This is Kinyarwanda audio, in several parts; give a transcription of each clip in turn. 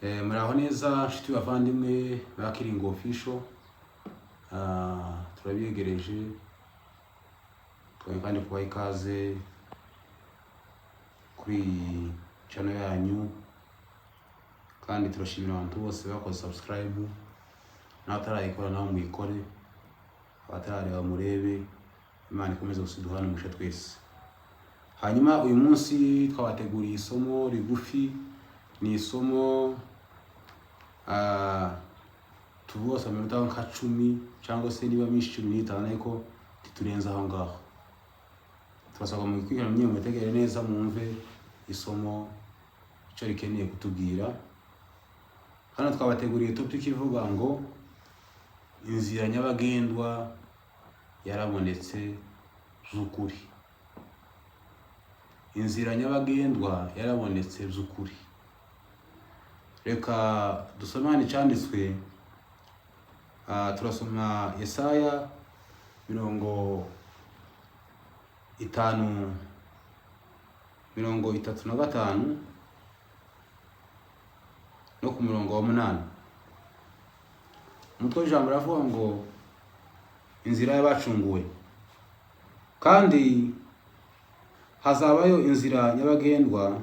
Muraho neza nshuti bavandimwe ba Kiringo Official. Turabiyegereje kandi kubaha ikaze kuri channel yanyu, kandi turashimira abantu bose bakoze subscribe, n'abatarayikora naho muyikore, abatarareba murebe. Imana ikomeze gusiduhana umushe twese. Hanyuma uyu munsi twabateguriye isomo rigufi, ni isomo tuvuga minota nka 10 cyangwa se niba mishi 15 ariko titurenza aho ngaho. Turasaba mu kwihana mwe mutegere neza mwumve isomo icyo rikeneye kutubwira. Hano twabateguriye topic ivuga ngo inzira nyabagendwa yarabonetse z'ukuri. Inzira nyabagendwa yarabonetse z'ukuri. Reka dusomane cyanditswe. Turasoma Yesaya 35 no ku 8. Umutwe w'ijambo ravuga ngo inzira y'abacunguwe, kandi hazabayo inzira nyabagendwa,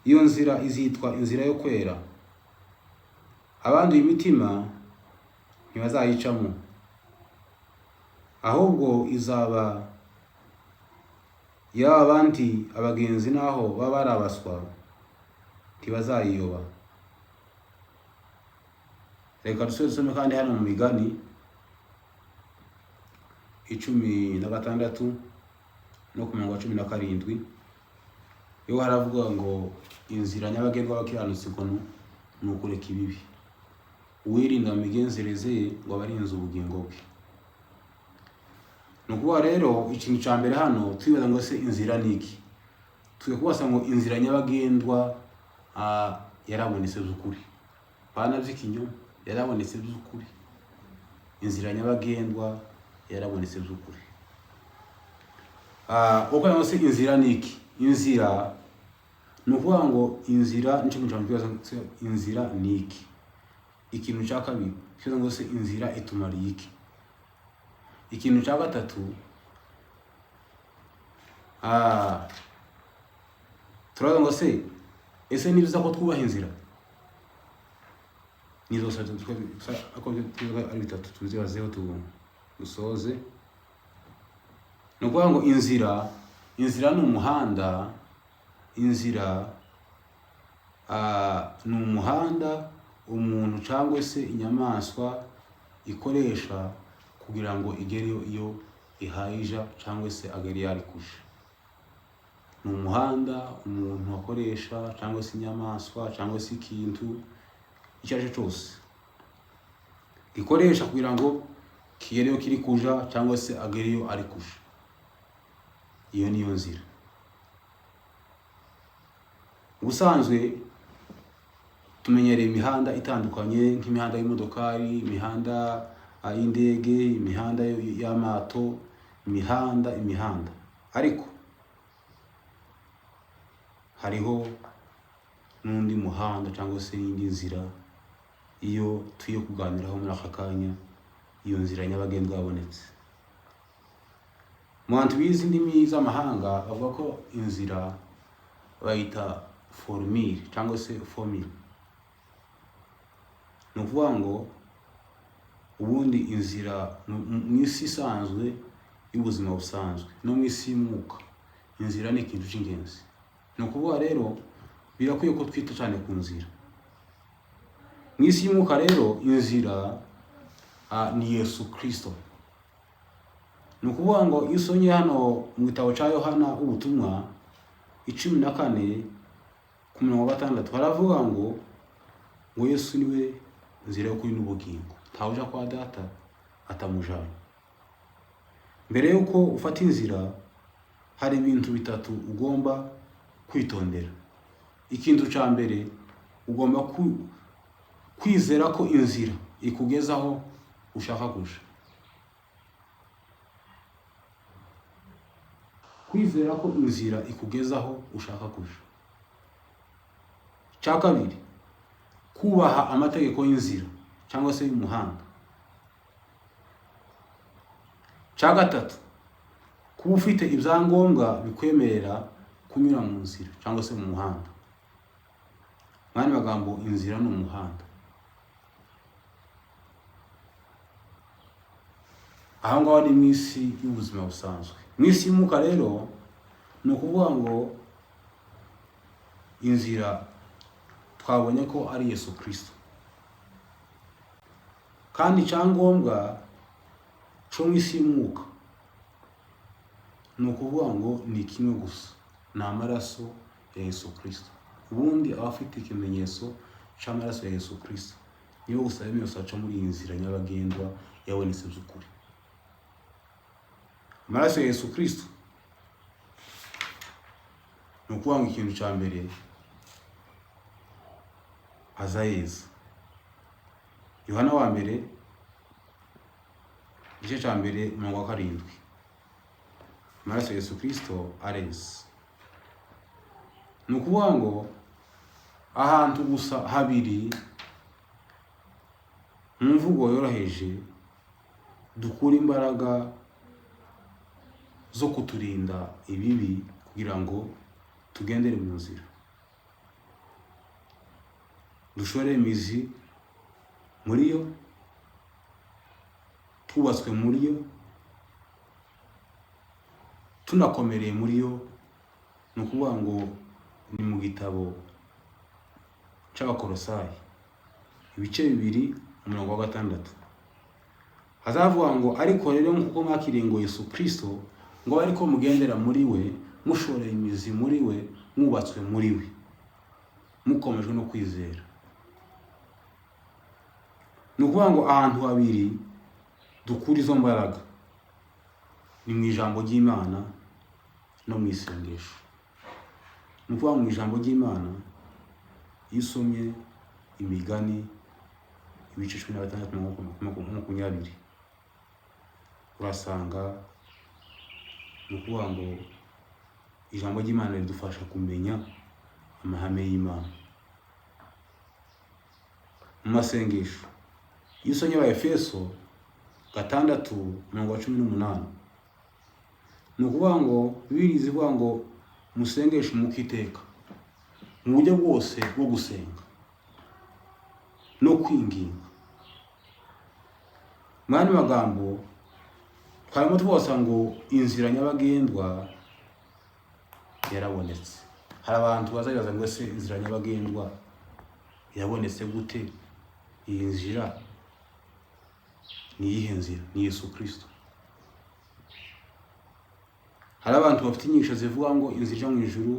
iyo nzira izitwa inzira yo kwera. Abanduye imitima ntibazayicamo, ahubwo izaba y'abandi abagenzi, naho baba barabaswa ntibazayiyoba. Reka dusome kandi hano mu Migani 16 no ku 17. Yo haravuga ngo inzira nyabagendwa y'abakiranutsi ni ukureka ibibi, uwirinda amigenzereze ye ngo abarinze ubugingo bwe. Nukuba rero ikintu cya mbere hano twibaza ngo se inzira niki? Tuye kubasa ngo inzira nyabagendwa yarabonetse z'ukuri. Bana by'ikinyo yarabonetse z'ukuri. Inzira nyabagendwa yarabonetse z'ukuri. Uko ngo se inzira niki? Inzira nukuvuga ngo inzira nico cyane twibaza inzira niki. Ikintu cya kabiri kibaza ngo se inzira itumariye iki? Ikintu cya gatatu turaza ngo se ese nibiza ko twubaha inzira? Nizo ari bitatu tuzibazeho tusoze. Nukuvuga ngo inzira ni umuhanda. Inzira ni umuhanda umuntu cyangwa se inyamaswa ikoresha kugira ngo igere iyo ihayija cyangwa se agere yari kusha. Ni umuhanda umuntu akoresha cyangwa se inyamaswa cyangwa se ikintu icyo ari cyo cyose ikoresha kugira ngo kigereyo kiri kuja cyangwa se agereyo ari kusha. Iyo niyo nzira. Ubusanzwe tumenyereye imihanda itandukanye, nk'imihanda y'imodokari, imihanda y'indege, imihanda y'amato, imihanda. Ariko hariho n'undi muhanda cyangwa se n'indi nzira, iyo tuye kuganiraho muri aka kanya, iyo nzira nyabagendwa yabonetse. Mu bantu bizi indimi z'amahanga bavuga ko inzira bayita formule cyangwa se formule. Nukuvuga ngo ubundi inzira mu isi isanzwe y'ubuzima busanzwe no mu isi y'umwuka, inzira ni ikintu cy'ingenzi. Nukuvuga rero birakwiye ko twita cyane ku nzira. Mu isi y'umwuka rero inzira ni Yesu Kristo. Nukuvuga ngo iyo usomye hano mu gitabo cya Yohana ubutumwa 14 ku 6 haravuga ngo Yesu niwe nzira yo kuri n'ubugingo, ntawuja kwa data atamujana. Mbere yuko ufata inzira hari ibintu bitatu ugomba kwitondera. Ikintu cya mbere ugomba kwizera ko inzira ikugezaho ushaka kuja. Kwizera ko inzira ikugezaho ushaka kuja. Cya kabiri kubaha amategeko y'inzira cyangwa se y'umuhanda. Cya gatatu, kuba ufite ibyangombwa bikwemerera kunyura mu nzira cyangwa se mu muhanda. Mwanya magambo, inzira ni umuhanda. Aho ngaho ni mu isi y'ubuzima busanzwe. Mu isi y'umwuka rero ni ukuvuga ngo inzira twabonye ko ari Yesu Kristo, kandi icyangombwa cyo mu isi y'umwuka ni ukuvuga ngo ni kimwe gusa, ni amaraso ya Yesu Kristo. Ubundi aba afite ikimenyetso cy'amaraso ya Yesu Kristo, niyo gusa yose aca muri iyi nzira nyabagendwa yabonetse by'ukuri. Amaraso ya Yesu Kristo ni ukuvuga ngo ikintu cya mbere aza yeza. Yohana wa mbere igice cya mbere umurongo wa 7. Amaraso ya Yesu Kristo areza. Ni ukuvuga ngo ahantu gusa habiri mu mvugo yoroheje dukura imbaraga zo kuturinda ibibi kugira ngo tugendere mu nzira, dushore imizi muri yo, twubatswe muri yo, tunakomereye muri yo. Ni ukuvuga ngo ni mu gitabo cy'Abakolosayi ibice 2 umurongo wa 6 hazavuga ngo ariko rero nk'uko mwakiriye ngo Yesu Kristo, ngo ariko mugendera muri we, mushoreye imizi muri we, mwubatswe muri we, mukomejwe no kwizera. Ni ukuvuga ngo ahantu habiri dukura izo mbaraga ni mu ijambo ry'Imana no mu isengesho. Ni ukuvuga mu ijambo ry'Imana, iyo usomye Imigani ibice 16-20 urasanga ni ukuvuga ngo ijambo ry'Imana ridufasha kumenya amahame y'Imana. Mu masengesho, iyo usomye Abaefeso 6:18 ni ukuvuga ngo Bibiliya ivuga ngo musengeshe mukiteka mu buryo bwose bwo gusenga no kwinginga. Mwanya magambo, twarimo tubosa ngo inzira nyabagendwa yarabonetse. Hari abantu bazabibaza ngo ese inzira nyabagendwa yabonetse gute? Iyi nzira ni iyihe nzira? Ni Yesu Kristo. Hari abantu bafite inyisho zivuga ngo inzira ijya mu ijuru,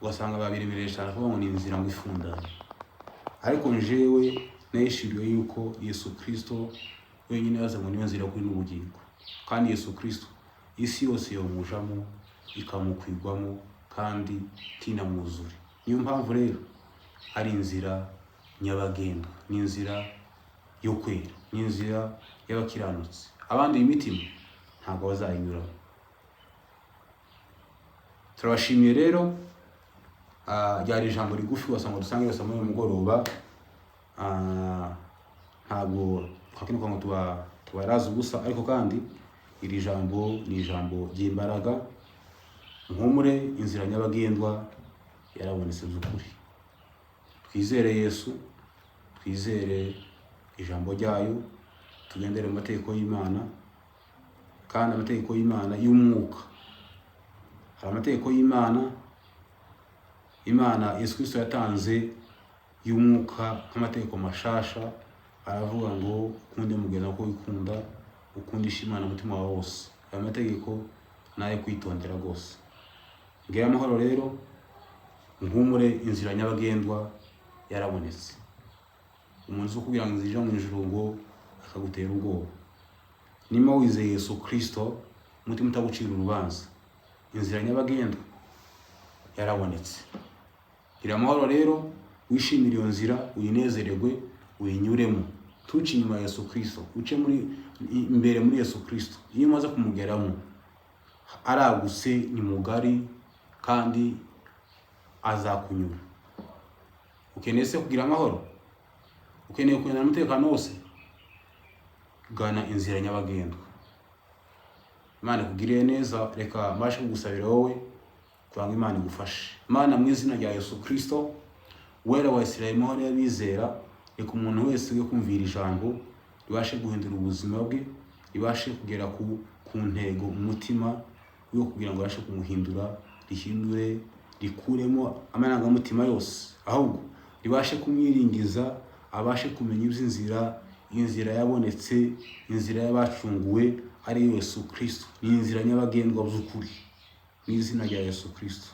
ugasanga babiremereye cyane kuvuga ngo ni inzira ngo ifundanye. Ariko njewe nayishiriwe yuko Yesu Kristo wenyine yaza ngo niyo nzira kuri n'ubugingo, kandi Yesu Kristo isi yose yomujamo ikamukwigwamo kandi tinamwuzure. Niyo mpamvu rero ari inzira nyabagendwa, ni inzira yo kwera, ni inzira y'abakiranutsi. Abandi imitima ntabwo bazayinyuramo. Turabashimiye rero, ryari ijambo rigufi wasanga dusange yose muri mugoroba. Ntabwo twakinuka ngo tubaraza ubusa, ariko kandi iri jambo ni ijambo ry'imbaraga. Nkumure inzira nyabagendwa yarabonetse by'ukuri. Twizere Yesu, twizere ijambo ryayo, tugendere mu mategeko y'Imana, kandi amategeko y'Imana y'umwuka. Hari amategeko y'Imana Yesu Kristo yatanze y'umwuka nk'amategeko mashasha. Aravuga ngo ukunde mugenzi uko wikunda, ukundisha Imana umutima wawe wose. Aya mategeko nayo kwitondera rwose. Ngira amahoro rero, nkumure inzira nyabagendwa yarabonetse. Umuntu uzo kugira ngo inzira ijya mu ijuru ngo akagutera ubwoba. Nima wizeye Yesu Kristo, umutima utagucira urubanza, inzira nyabagendwa yarabonetse. Ngira amahoro rero, wishimire iyo nzira, uyinezererwe, uyinyuremo. Tuci inyuma ya Yesu Kristo, uce imbere muri Yesu Kristo. Iyo umaze kumugeramo, araguse, ni mugari kandi azakunyura. Ukeneye se kugira amahoro? ukeneye kugendana umutekano wose, gana inzira nyabagendwa. Imana kugiriye neza. Reka mbashe kugusabira wowe kugira ngo Imana igufashe. Imana mu izina rya Yesu Kristo, wera wa Isirayeli, mahoro y'abizera, reka umuntu wese ugiye kumvira ijambo ribashe guhindura ubuzima bwe, ribashe kugera ku ntego umutima yo kugira ngo abashe kumuhindura, rihindure, rikuremo amarangamutima yose, ahubwo ribashe kumwiringiza, abashe kumenya iby'inzira, inzira yabonetse, inzira y'abacunguwe ari Yesu Kristo, ni inzira nyabagendwa by'ukuri, mu izina rya Yesu Kristo.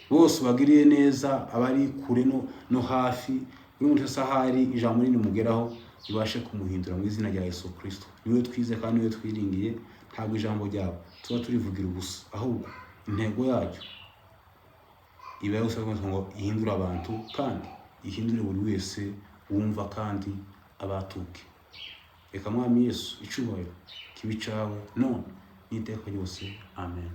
Bose bagiriye neza, abari kure no hafi, buri muntu wese ahari ijambo rindi mugeraho ribashe kumuhindura mu izina rya Yesu Kristo. Niwe twize kandi niwe twiringiye, ntabwo ijambo ryabo tuba turivugira ubusa, ahubwo intego yaryo iba yose ngo ihindura abantu kandi ihindure buri wese wumva kandi abatuke. Reka Mwami Yesu icyubahiro kibe cyawe none n'iteka ryose. Amen.